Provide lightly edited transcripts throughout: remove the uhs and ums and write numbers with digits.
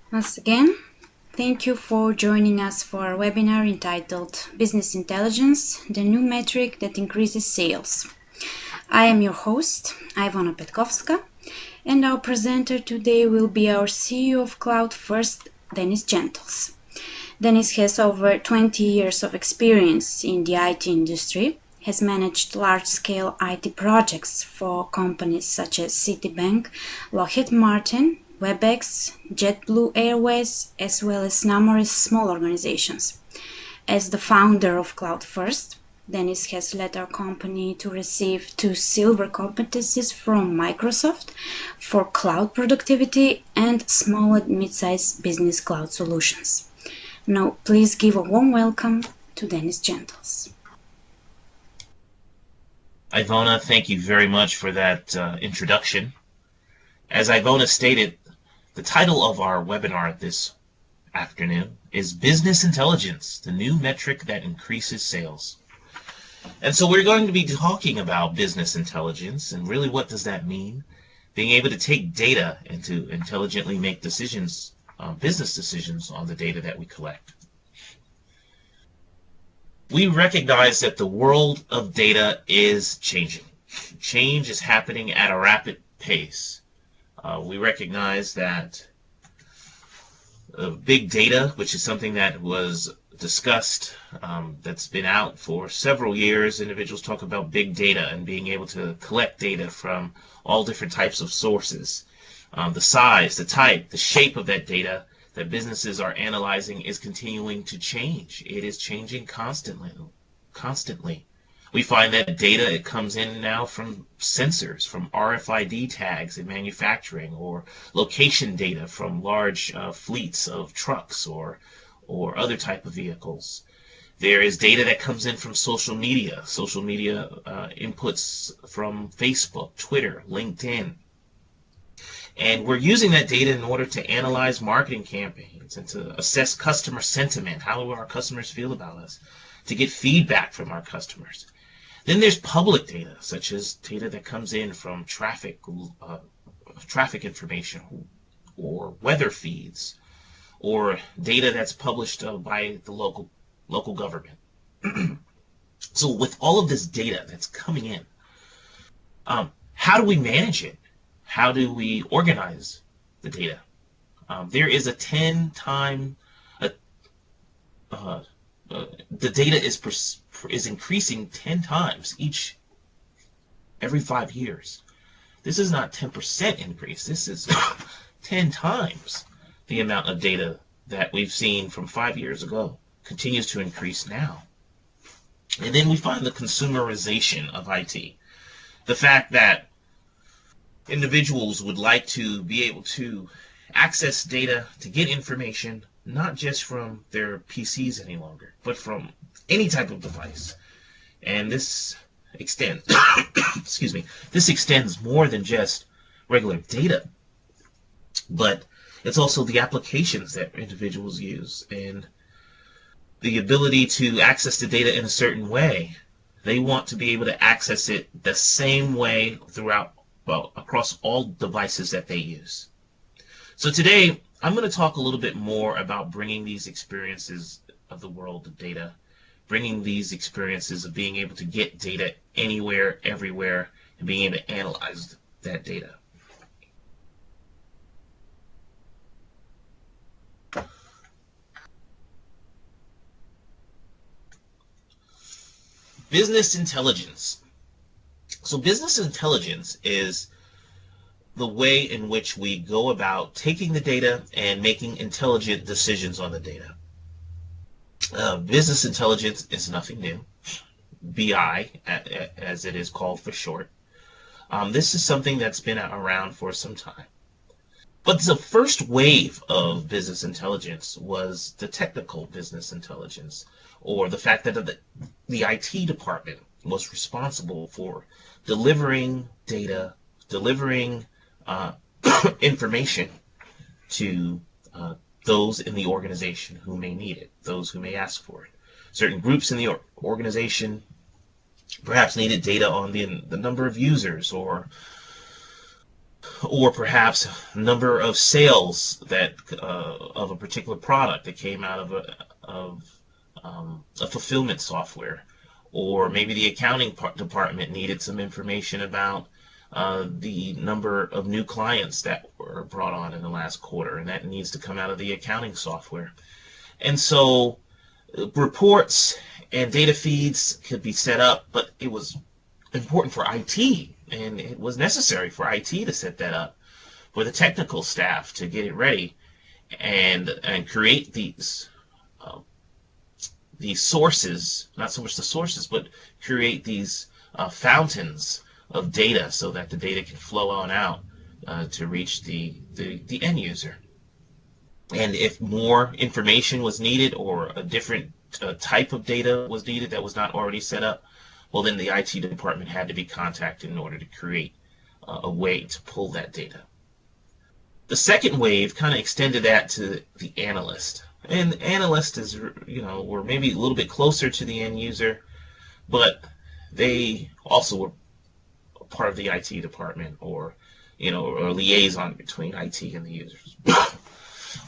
Once again, thank you for joining us for our webinar entitled Business Intelligence, the new metric that increases sales. I am your host, Ivona Petkovska, and our presenter today will be our CEO of CloudFirst, Denis Gentles. Denis has over 20 years of experience in the IT industry, has managed large-scale IT projects for companies such as Citibank, Lockheed Martin, WebEx, JetBlue Airways, as well as numerous small organizations. As the founder of CloudFirst, Denis has led our company to receive 2 silver competencies from Microsoft for cloud productivity and small and mid-sized business cloud solutions. Now, please give a warm welcome to Denis Gentles. Ivona, thank you very much for that introduction. As Ivona stated, the title of our webinar this afternoon is Business Intelligence, the new metric that increases sales. And so we're going to be talking about business intelligence and really what does that mean? Being able to take data and to intelligently make decisions, business decisions on the data that we collect. We recognize that the world of data is changing. Change is happening at a rapid pace. We recognize that big data, which is something that was discussed, that's been out for several years. Individuals talk about big data and being able to collect data from all different types of sources. The size, the type, the shape of that data that businesses are analyzing is continuing to change. It is changing constantly. We find that data, it comes in now from sensors, from RFID tags in manufacturing, or location data from large fleets of trucks or other type of vehicles. There is data that comes in from social media inputs from Facebook, Twitter, LinkedIn. And we're using that data in order to analyze marketing campaigns and to assess customer sentiment. How do our customers feel about us? To get feedback from our customers. Then there's public data, such as data that comes in from traffic information or weather feeds, or data that's published by the local government. So with all of this data that's coming in, how do we manage it? How do we organize the data? There is a 10-time, the data is increasing 10 times every 5 years. This is not 10% increase. This is 10 times the amount of data that we've seen from 5 years ago continues to increase now. And then we find the consumerization of IT. The fact that individuals would like to be able to access data to get information, not just from their PCs any longer, but from any type of device. And this extends, excuse me, this extends more than just regular data, but it's also the applications that individuals use and the ability to access the data in a certain way. They want to be able to access it the same way across all devices that they use. So today, I'm going to talk a little bit more about bringing these experiences of the world of data, bringing these experiences of being able to get data anywhere, everywhere, and being able to analyze that data. Business intelligence. So business intelligence is the way in which we go about taking the data and making intelligent decisions on the data. Business intelligence is nothing new. BI, as it is called for short. This is something that's been around for some time. But the first wave of business intelligence was the technical business intelligence, or the fact that the IT department was responsible for delivering data, delivering information to those in the organization who may need it, those who may ask for it. Certain groups in the organization perhaps needed data on the number of users or or perhaps number of sales that of a particular product that came out of a fulfillment software, or maybe the accounting department needed some information about the number of new clients that were brought on in the last quarter, and that needs to come out of the accounting software. And so reports and data feeds could be set up, but it was important for IT, and it was necessary for IT to set that up, for the technical staff to get it ready and create these sources, not so much the sources, but create these fountains of data so that the data can flow on out to reach the end user. And if more information was needed, or a different type of data was needed that was not already set up, well, then the IT department had to be contacted in order to create a way to pull that data. The second wave kind of extended that to the analyst. And the analyst is, were maybe a little bit closer to the end user, but they also were part of the IT department, or a liaison between IT and the users.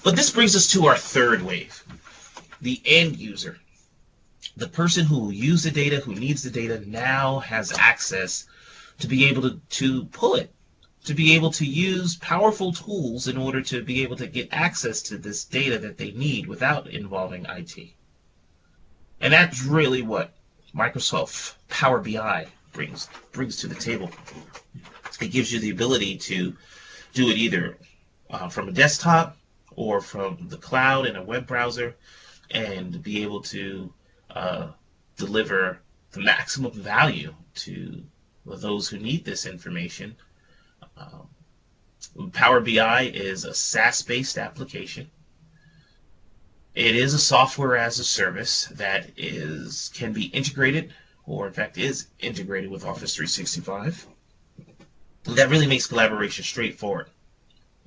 But this brings us to our third wave, the end user. The person who will use the data, who needs the data, now has access to be able to pull it, to be able to use powerful tools in order to be able to get access to this data that they need without involving IT. And that's really what Microsoft Power BI brings to the table. It gives you the ability to do it either from a desktop or from the cloud in a web browser, and be able to deliver the maximum value to those who need this information. Power BI is a SaaS-based application. It is a software as a service that can be integrated, or in fact is integrated with Office 365. That really makes collaboration straightforward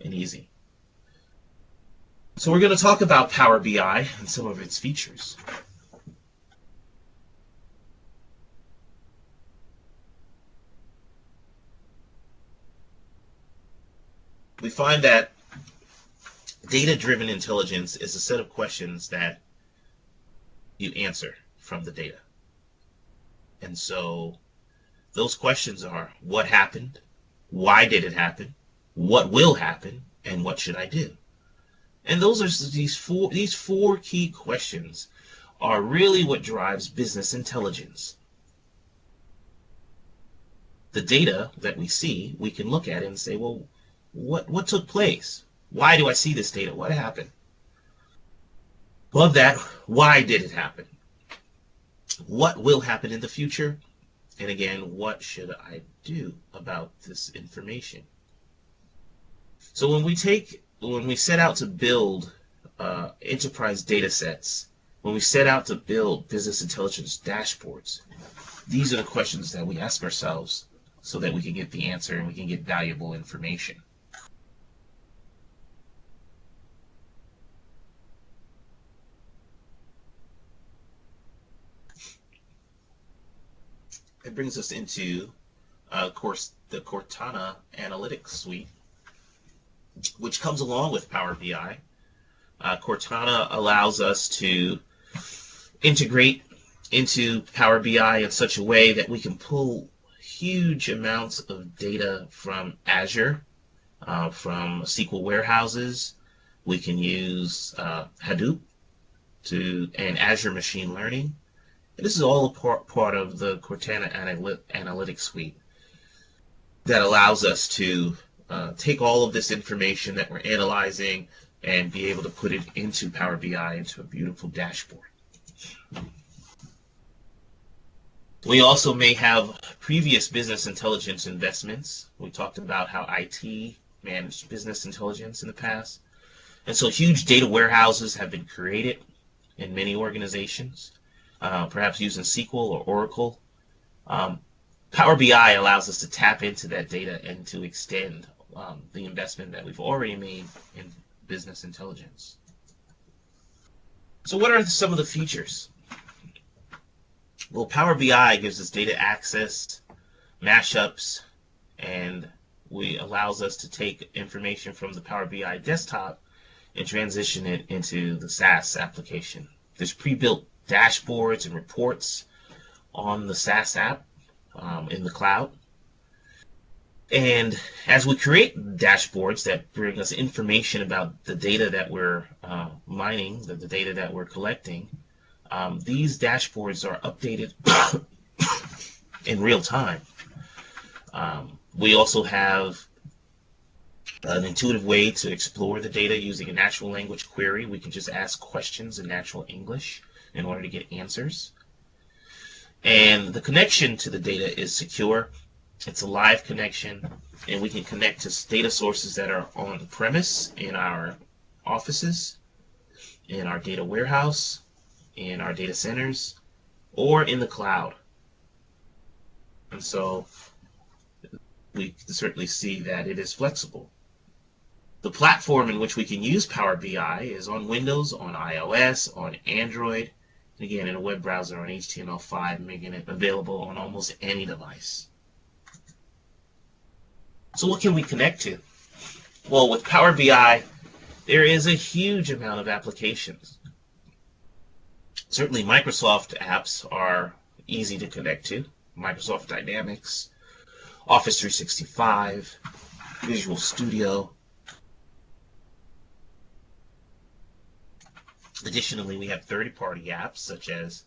and easy. So we're going to talk about Power BI and some of its features. We find that data-driven intelligence is a set of questions that you answer from the data. And so those questions are: what happened? Why did it happen? What will happen? And what should I do? And those are these four key questions are really what drives business intelligence. The data that we see, we can look at it and say, well, what took place? Why do I see this data? What happened? Above that, why did it happen? What will happen in the future? And again, what should I do about this information? So when we set out to build enterprise data sets, when we set out to build business intelligence dashboards, these are the questions that we ask ourselves so that we can get the answer and we can get valuable information. It brings us into, of course, the Cortana Analytics Suite, which comes along with Power BI. Cortana allows us to integrate into Power BI in such a way that we can pull huge amounts of data from Azure, from SQL warehouses. We can use Hadoop and Azure Machine Learning. And this is all a part of the Cortana Analytics Suite that allows us to take all of this information that we're analyzing and be able to put it into Power BI, into a beautiful dashboard. We also may have previous business intelligence investments. We talked about how IT managed business intelligence in the past. And so huge data warehouses have been created in many organizations, perhaps using SQL or Oracle. Power BI allows us to tap into that data and to extend the investment that we've already made in business intelligence. So what are some of the features? Well, Power BI gives us data access, mashups, and allows us to take information from the Power BI desktop and transition it into the SaaS application. There's pre-built dashboards and reports on the SaaS app in the cloud. And as we create dashboards that bring us information about the data that we're mining, the data that we're collecting, these dashboards are updated in real time. We also have an intuitive way to explore the data using a natural language query. We can just ask questions in natural English in order to get answers. And the connection to the data is secure. It's a live connection, and we can connect to data sources that are on premise in our offices, in our data warehouse, in our data centers, or in the cloud. And so we can certainly see that it is flexible. The platform in which we can use Power BI is on Windows, on iOS, on Android, and again in a web browser on HTML5, making it available on almost any device. So what can we connect to? Well, with Power BI, there is a huge amount of applications. Certainly Microsoft apps are easy to connect to. Microsoft Dynamics, Office 365, Visual Studio. Additionally, we have third-party apps such as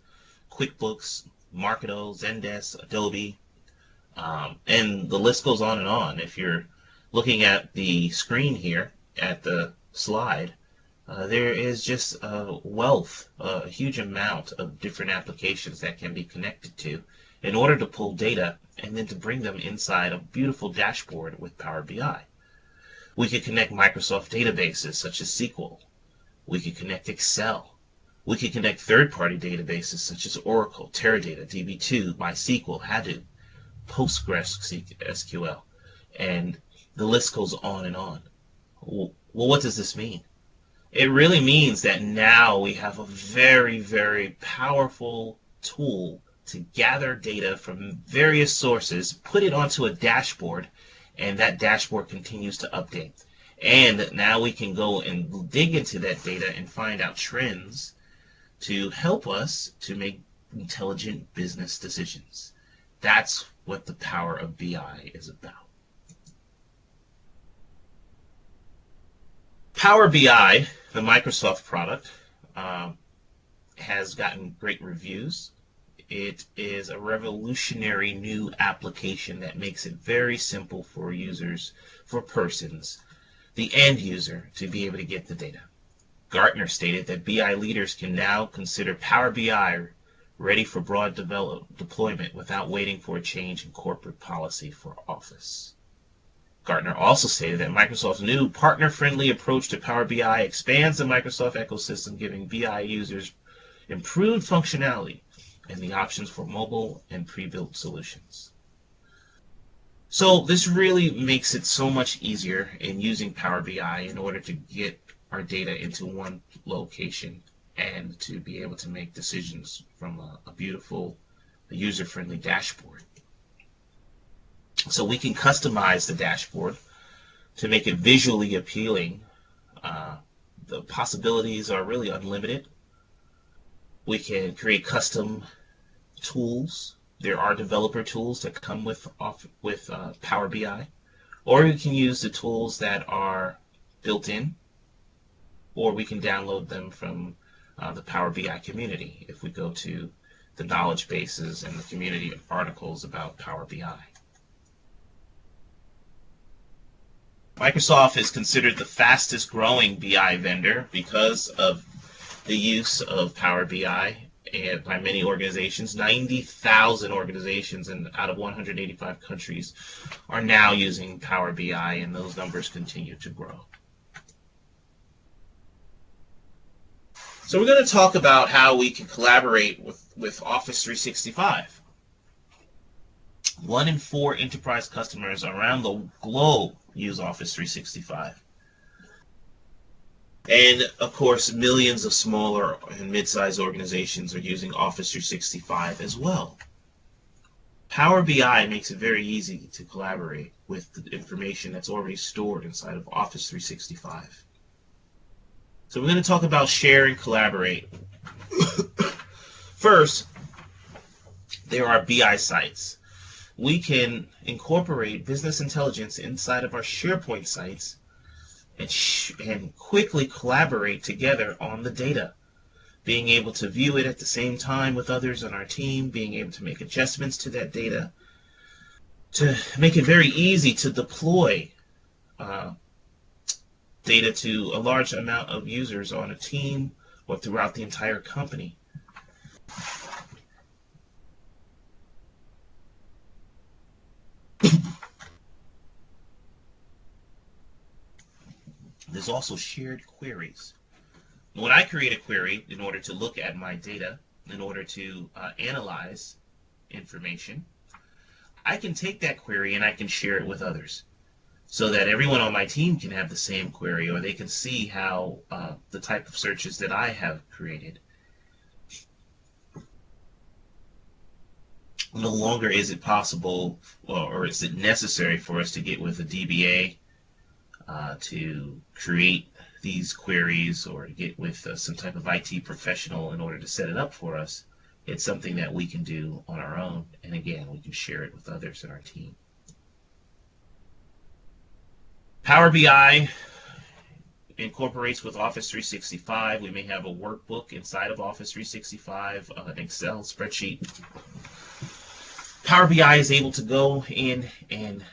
QuickBooks, Marketo, Zendesk, Adobe, and the list goes on and on. If you're looking at the screen here, at the slide, there is just a wealth, a huge amount of different applications that can be connected to in order to pull data and then to bring them inside a beautiful dashboard with Power BI. We could connect Microsoft databases such as SQL. We could connect Excel. We could connect third-party databases such as Oracle, Teradata, DB2, MySQL, Hadoop, PostgreSQL, and the list goes on and on. Well, what does this mean? It really means that now we have a very, very powerful tool to gather data from various sources, put it onto a dashboard, and that dashboard continues to update. And now we can go and dig into that data and find out trends to help us to make intelligent business decisions. That's what the power of BI is about. Power BI, the Microsoft product, has gotten great reviews. It is a revolutionary new application that makes it very simple for users, for persons, the end user, to be able to get the data. Gartner stated that BI leaders can now consider Power BI ready for broad deployment without waiting for a change in corporate policy for Office. Gartner also stated that Microsoft's new partner-friendly approach to Power BI expands the Microsoft ecosystem, giving BI users improved functionality and the options for mobile and pre-built solutions. So this really makes it so much easier in using Power BI in order to get our data into one location and to be able to make decisions from a beautiful, user-friendly dashboard. So we can customize the dashboard to make it visually appealing. The possibilities are really unlimited. We can create custom tools. There are developer tools that come with Power BI, or we can use the tools that are built in, or we can download them from the Power BI community if we go to the knowledge bases and the community articles about Power BI. Microsoft is considered the fastest growing BI vendor because of the use of Power BI and by many organizations. 90,000 organizations out of 185 countries are now using Power BI, and those numbers continue to grow. So we're going to talk about how we can collaborate with Office 365. 1 in 4 enterprise customers around the globe use Office 365. And of course, millions of smaller and mid-sized organizations are using Office 365 as well. Power BI makes it very easy to collaborate with the information that's already stored inside of Office 365. So we're going to talk about share and collaborate. First, there are BI sites. We can incorporate business intelligence inside of our SharePoint sites and quickly collaborate together on the data, being able to view it at the same time with others on our team, being able to make adjustments to that data, to make it very easy to deploy data to a large amount of users on a team or throughout the entire company. There's also shared queries. When I create a query in order to look at my data, in order to analyze information, I can take that query and I can share it with others so that everyone on my team can have the same query, or they can see how the type of searches that I have created. No longer is it possible or is it necessary for us to get with a DBA to create these queries or get with some type of IT professional in order to set it up for us. It's something that we can do on our own, and again, we can share it with others in our team. Power BI incorporates with Office 365. We may have a workbook inside of Office 365, an Excel spreadsheet. Power BI is able to go in and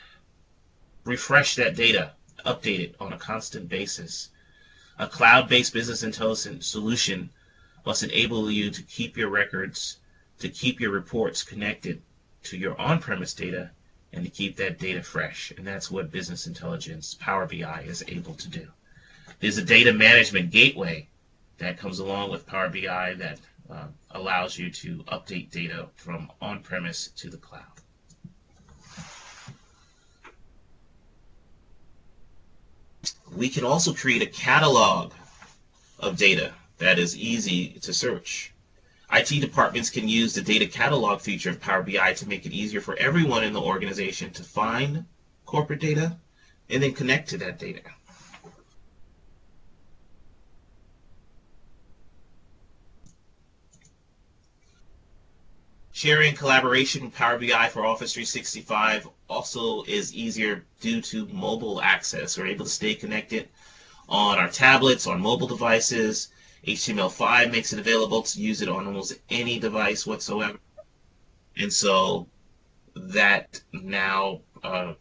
refresh that data, update it on a constant basis. A cloud-based business intelligence solution must enable you to keep your records, to keep your reports connected to your on-premise data, and to keep that data fresh. And that's what business intelligence, Power BI, is able to do. There's a data management gateway that comes along with Power BI that allows you to update data from on-premise to the cloud. We can also create a catalog of data that is easy to search. IT departments can use the data catalog feature of Power BI to make it easier for everyone in the organization to find corporate data and then connect to that data. Sharing collaboration with Power BI for Office 365 also is easier due to mobile access. We're able to stay connected on our tablets, on mobile devices. HTML5 makes it available to use it on almost any device whatsoever. And so that now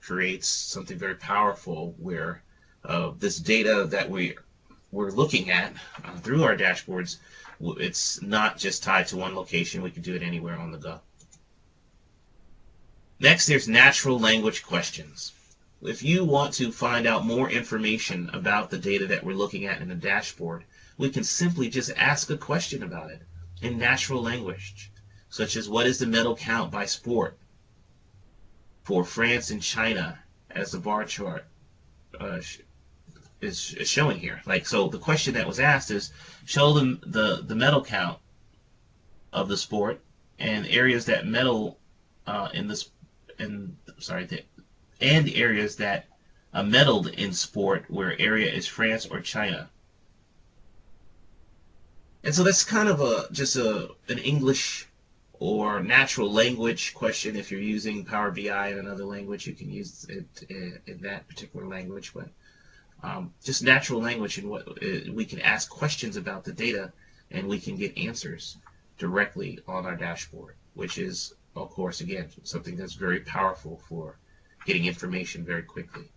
creates something very powerful where this data that we're looking at through our dashboards, it's not just tied to one location. We can do it anywhere on the go. Next, there's natural language questions. If you want to find out more information about the data that we're looking at in the dashboard, we can simply just ask a question about it in natural language, such as what is the medal count by sport for France and China, as the bar chart is showing here. So the question that was asked is, show them the medal count of the sport and areas that medal and areas that medaled in sport where area is France or China. And so that's kind of an English or natural language question. If you're using Power BI in another language, you can use it in that particular language. But just natural language, and what we can ask questions about the data, and we can get answers directly on our dashboard, which is, of course, again, something that's very powerful for getting information very quickly.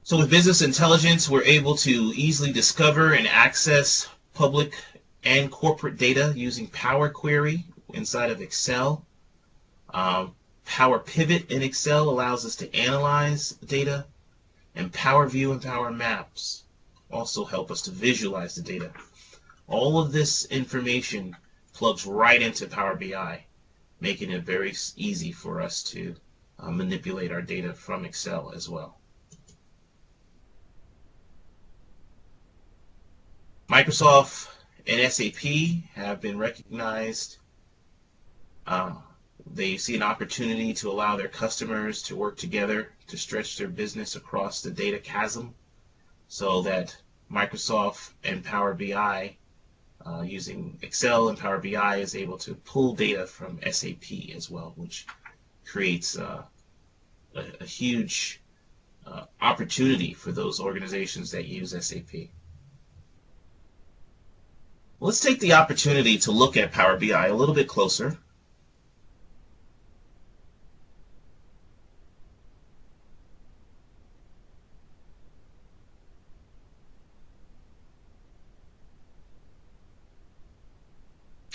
So with business intelligence, we're able to easily discover and access public and corporate data using Power Query inside of Excel. Power Pivot in Excel allows us to analyze data, and Power View and Power Maps also help us to visualize the data. All of this information plugs right into Power BI, making it very easy for us to manipulate our data from Excel as well. Microsoft and SAP have been recognized. They see an opportunity to allow their customers to work together to stretch their business across the data chasm, so that Microsoft and Power BI, using Excel and Power BI, is able to pull data from SAP as well, which creates a huge opportunity for those organizations that use SAP. Let's take the opportunity to look at Power BI a little bit closer.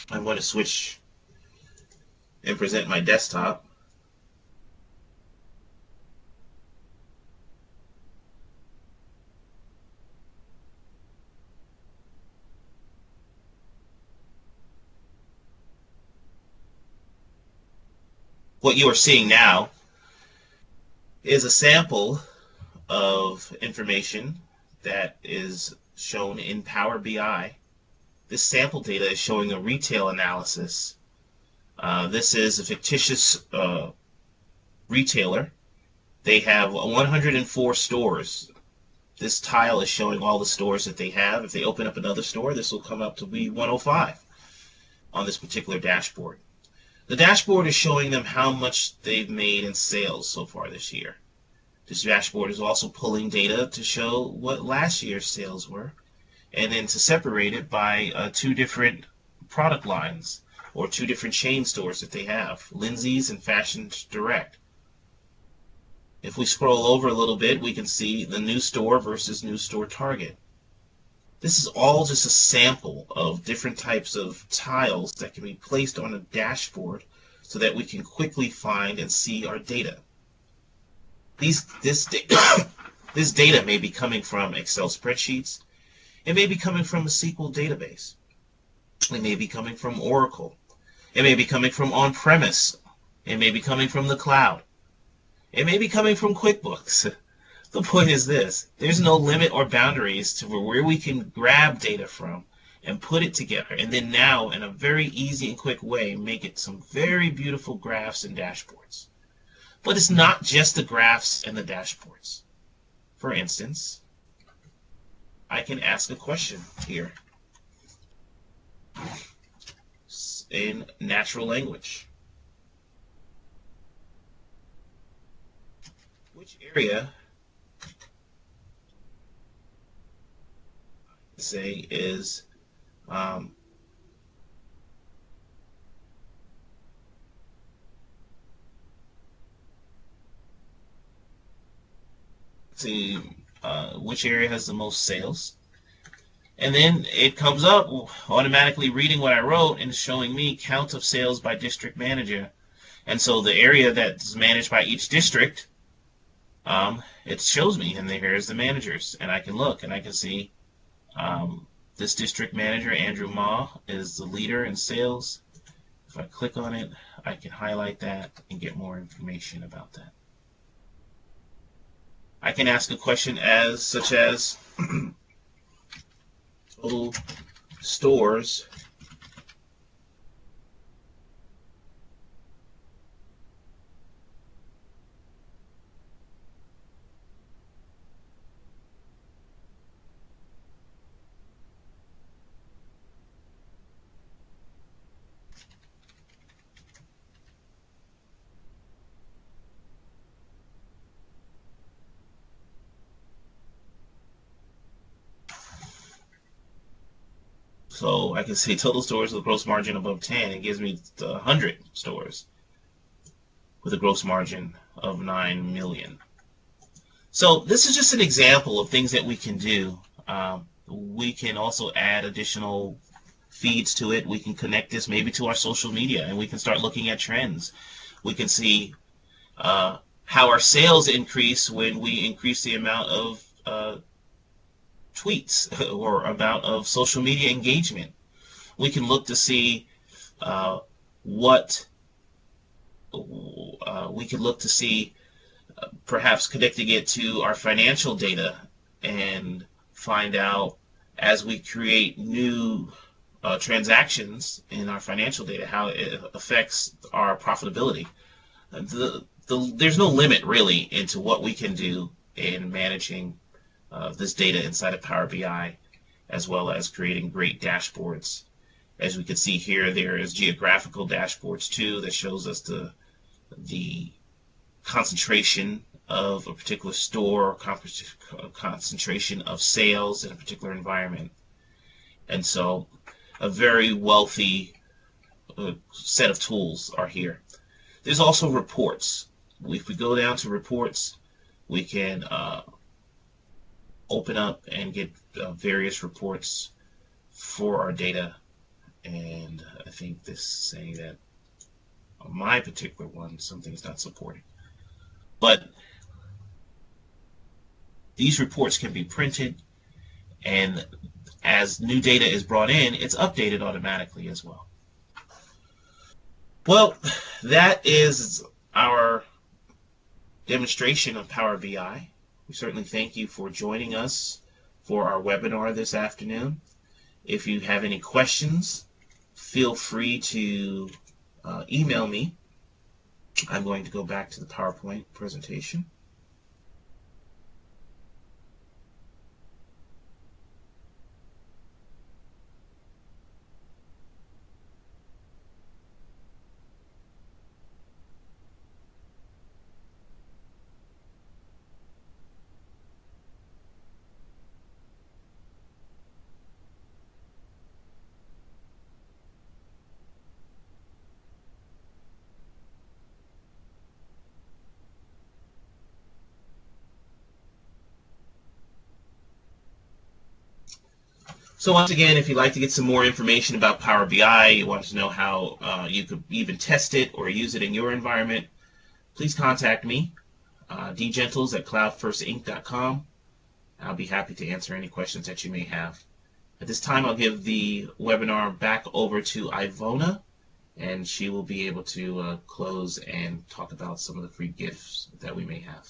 I'm going to switch and present my desktop. What you are seeing now is a sample of information that is shown in Power BI. This sample data is showing a retail analysis. This is a fictitious retailer. They have 104 stores. This tile is showing all the stores that they have. If they open up another store, this will come up to be 105 on this particular dashboard. The dashboard is showing them how much they've made in sales so far this year. This dashboard is also pulling data to show what last year's sales were, and then to separate it by two different product lines or two different chain stores that they have, Lindsay's and Fashion Direct. If we scroll over a little bit, we can see the new store versus new store target. This is all just a sample of different types of tiles that can be placed on a dashboard so that we can quickly find and see our data. This data may be coming from Excel spreadsheets. It may be coming from a SQL database. It may be coming from Oracle. It may be coming from on-premise. It may be coming from the cloud. It may be coming from QuickBooks. The point is this: there's no limit or boundaries to where we can grab data from and put it together, and then now in a very easy and quick way make it some very beautiful graphs and dashboards. But it's not just the graphs and the dashboards. For instance, I can ask a question here in natural language. Which area, say, is which area has the most sales? And then it comes up automatically reading what I wrote and showing me count of sales by district manager. And so the area that's managed by each district, it shows me, and here's the managers, and I can look and I can see this district manager, Andrew Ma, is the leader in sales. If I click on it, I can highlight that and get more information about that. I can ask a question such as total stores So I can say total stores with a gross margin above 10. It gives me 100 stores with a gross margin of 9 million. So this is just an example of things that we can do. We can also add additional feeds to it. We can connect this maybe to our social media, and we can start looking at trends. We can see how our sales increase when we increase the amount of tweets or amount of social media engagement. We can look to see perhaps connecting it to our financial data and find out, as we create new transactions in our financial data, how it affects our profitability. There's no limit really into what we can do in managing this data inside of Power BI, as well as creating great dashboards. As we can see here, there is geographical dashboards too that shows us the concentration of a particular store, concentration of sales in a particular environment. And so a very wealthy set of tools are here. There's also reports. If we go down to reports, we can open up and get various reports for our data. And I think this is saying that on my particular one, something's not supported. But these reports can be printed, and as new data is brought in, it's updated automatically as well. Well, that is our demonstration of Power BI. We certainly thank you for joining us for our webinar this afternoon. If you have any questions, feel free to email me. I'm going to go back to the PowerPoint presentation. So once again, if you'd like to get some more information about Power BI, you want to know how you could even test it or use it in your environment, please contact me, dgentles@cloudfirstinc.com. I'll be happy to answer any questions that you may have. At this time, I'll give the webinar back over to Ivona, and she will be able to close and talk about some of the free gifts that we may have.